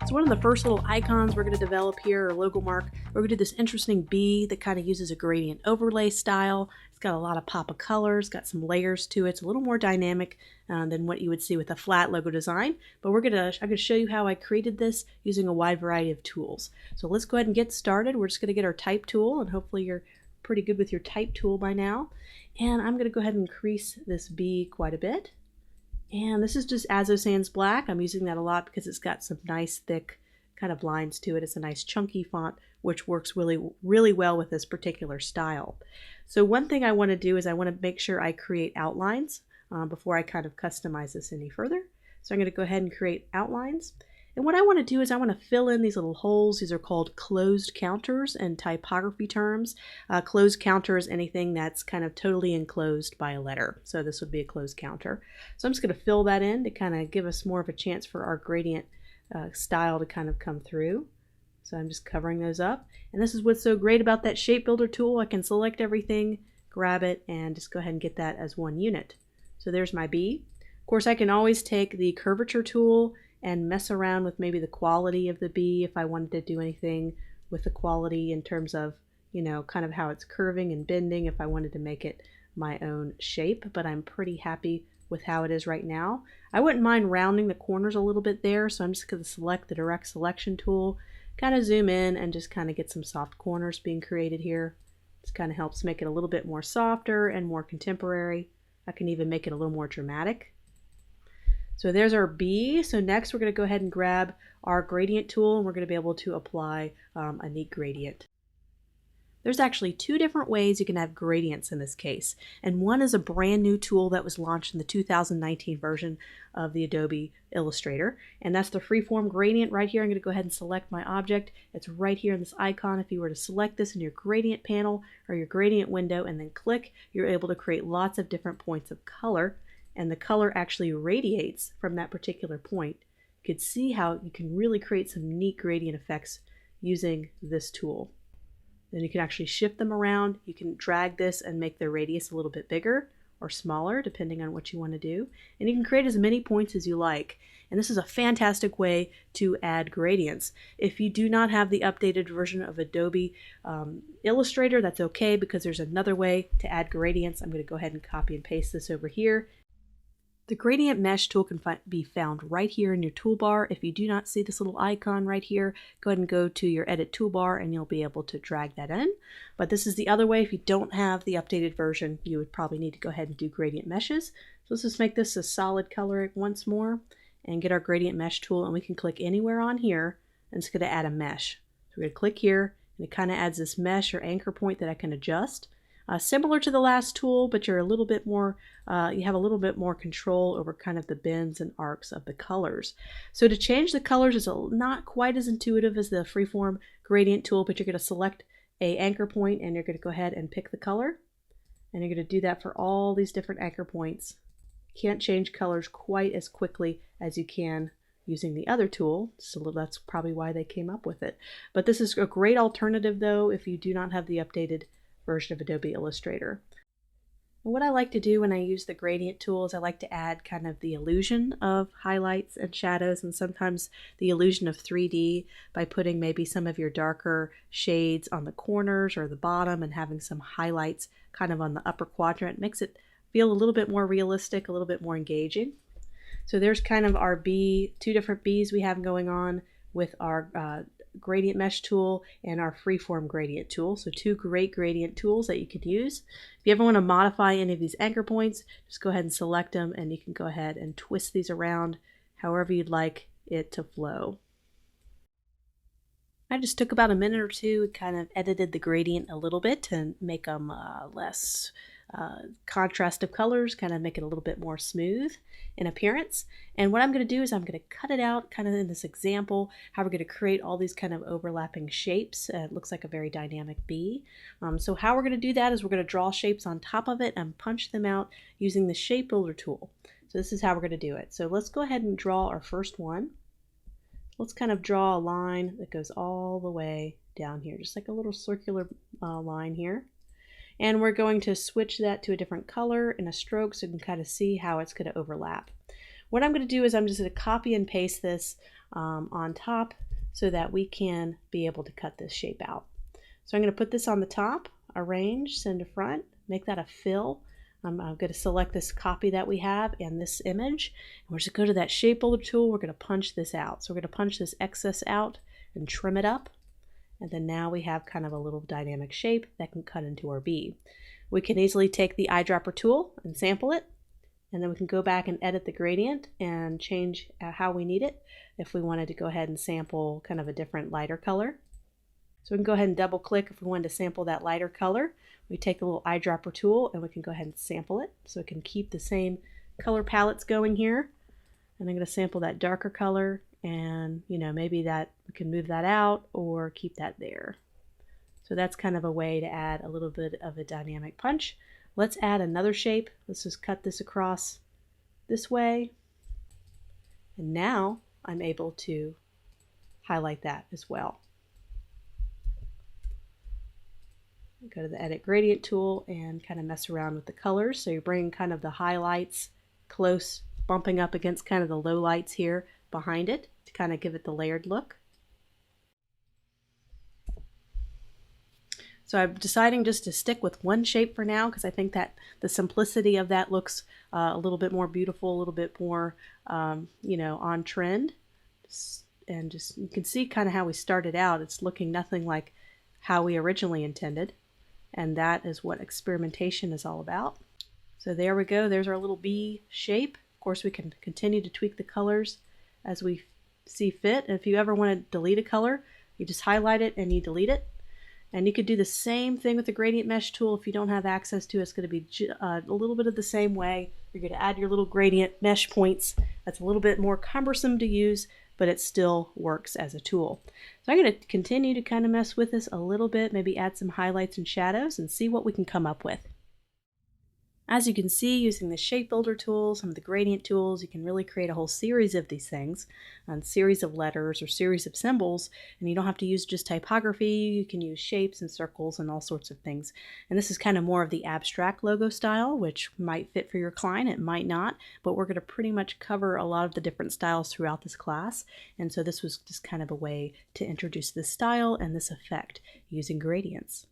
So one of the first little icons we're going to develop here, or logo mark, we're going to do this interesting bee that kind of uses a gradient overlay style. It's got a lot of pop of colors, got some layers to it. It's a little more dynamic than what you would see with a flat logo design. But I'm going to show you how I created this using a wide variety of tools. So let's go ahead and get started. We're just going to get our type tool, and hopefully you're pretty good with your type tool by now. And I'm going to go ahead and increase this bee quite a bit. And this is just Azo Sans Black. I'm using that a lot because it's got some nice thick kind of lines to it. It's a nice chunky font, which works really, really well with this particular style. So one thing I want to do is I want to make sure I create outlines before I kind of customize this any further. So I'm going to go ahead and create outlines. And what I want to do is I want to fill in these little holes. These are called closed counters in typography terms. Closed counter is anything that's kind of totally enclosed by a letter. So this would be a closed counter. So I'm just going to fill that in to kind of give us more of a chance for our gradient style to kind of come through. So I'm just covering those up. And this is what's so great about that shape builder tool. I can select everything, grab it, and just go ahead and get that as one unit. So there's my bee. Of course, I can always take the curvature tool and mess around with maybe the quality of the bee if I wanted to do anything with the quality in terms of, you know, kind of how it's curving and bending if I wanted to make it my own shape, but I'm pretty happy with how it is right now. I wouldn't mind rounding the corners a little bit there, so I'm just going to select the direct selection tool, kind of zoom in and just kind of get some soft corners being created here. This kind of helps make it a little bit more softer and more contemporary. I can even make it a little more dramatic. So there's our bee. So next we're going to go ahead and grab our gradient tool, and we're going to be able to apply a neat gradient. There's actually two different ways you can have gradients in this case, and one is a brand new tool that was launched in the 2019 version of the Adobe Illustrator, and that's the freeform gradient right here. I'm going to go ahead and select my object. It's right here in this icon. If you were to select this in your gradient panel or your gradient window and then click, you're able to create lots of different points of color, and the color actually radiates from that particular point. You can see how you can really create some neat gradient effects using this tool. Then you can actually shift them around. You can drag this and make the radius a little bit bigger or smaller depending on what you want to do. And you can create as many points as you like. And this is a fantastic way to add gradients. If you do not have the updated version of Adobe Illustrator, that's okay, because there's another way to add gradients. I'm going to go ahead and copy and paste this over here. The gradient mesh tool can be found right here in your toolbar. If you do not see this little icon right here, go ahead and go to your edit toolbar and you'll be able to drag that in. But this is the other way. If you don't have the updated version, you would probably need to go ahead and do gradient meshes. So let's just make this a solid color once more and get our gradient mesh tool, and we can click anywhere on here and it's going to add a mesh. So we're going to click here and it kind of adds this mesh or anchor point that I can adjust. Similar to the last tool, but you're a little bit more, you have a little bit more control over kind of the bends and arcs of the colors. So to change the colors is not quite as intuitive as the freeform gradient tool, but you're going to select a anchor point and you're going to go ahead and pick the color. And you're going to do that for all these different anchor points. You can't change colors quite as quickly as you can using the other tool, so that's probably why they came up with it. But this is a great alternative though if you do not have the updated version of Adobe Illustrator. And what I like to do when I use the gradient tool is I like to add kind of the illusion of highlights and shadows, and sometimes the illusion of 3D by putting maybe some of your darker shades on the corners or the bottom and having some highlights kind of on the upper quadrant. It makes it feel a little bit more realistic, a little bit more engaging. So there's kind of our bee, two different bees we have going on with our gradient mesh tool and our freeform gradient tool. So two great gradient tools that you could use. If you ever want to modify any of these anchor points, just go ahead and select them and you can go ahead and twist these around however you'd like it to flow. I just took about a minute or two and kind of edited the gradient a little bit to make them less contrast of colors, kind of make it a little bit more smooth in appearance. And what I'm going to do is I'm going to cut it out kind of in this example, how we're going to create all these kind of overlapping shapes. It looks like a very dynamic bee. So how we're going to do that is we're going to draw shapes on top of it and punch them out using the shape builder tool. So this is how we're going to do it. So let's go ahead and draw our first one. Let's kind of draw a line that goes all the way down here, just like a little circular line here. And we're going to switch that to a different color in a stroke so you can kind of see how it's going to overlap. What I'm going to do is I'm just going to copy and paste this on top so that we can be able to cut this shape out. So I'm going to put this on the top, arrange, send to front, make that a fill. I'm going to select this copy that we have and this image. And we're just going to go to that shape builder tool. We're going to punch this out. So we're going to punch this excess out and trim it up. And then now we have kind of a little dynamic shape that can cut into our bee. We can easily take the eyedropper tool and sample it. And then we can go back and edit the gradient and change how we need it if we wanted to go ahead and sample kind of a different lighter color. So we can go ahead and double click if we wanted to sample that lighter color. We take the little eyedropper tool and we can go ahead and sample it. So it can keep the same color palettes going here. And I'm going to sample that darker color, and maybe that we can move that out or keep that there. So that's kind of a way to add a little bit of a dynamic punch. Let's add another shape. Let's just cut this across this way. And now I'm able to highlight that as well. Go to the edit gradient tool and kind of mess around with the colors. So you're bringing kind of the highlights close, bumping up against kind of the low lights here behind it to kind of give it the layered look. So I'm deciding just to stick with one shape for now because I think that the simplicity of that looks a little bit more beautiful, a little bit more, on trend. And just you can see kind of how we started out. It's looking nothing like how we originally intended. And that is what experimentation is all about. So there we go. There's our little bee shape. Of course, we can continue to tweak the colors as we see fit. And if you ever want to delete a color, you just highlight it and you delete it. And you could do the same thing with the gradient mesh tool. If you don't have access to it, it's going to be a little bit of the same way. You're going to add your little gradient mesh points. That's a little bit more cumbersome to use, but it still works as a tool. So I'm going to continue to kind of mess with this a little bit, maybe add some highlights and shadows and see what we can come up with. As you can see, using the shape builder tool, some of the gradient tools, you can really create a whole series of these things, a series of letters or series of symbols, and you don't have to use just typography. You can use shapes and circles and all sorts of things. And this is kind of more of the abstract logo style, which might fit for your client, it might not, but we're going to pretty much cover a lot of the different styles throughout this class. And so this was just kind of a way to introduce this style and this effect using gradients.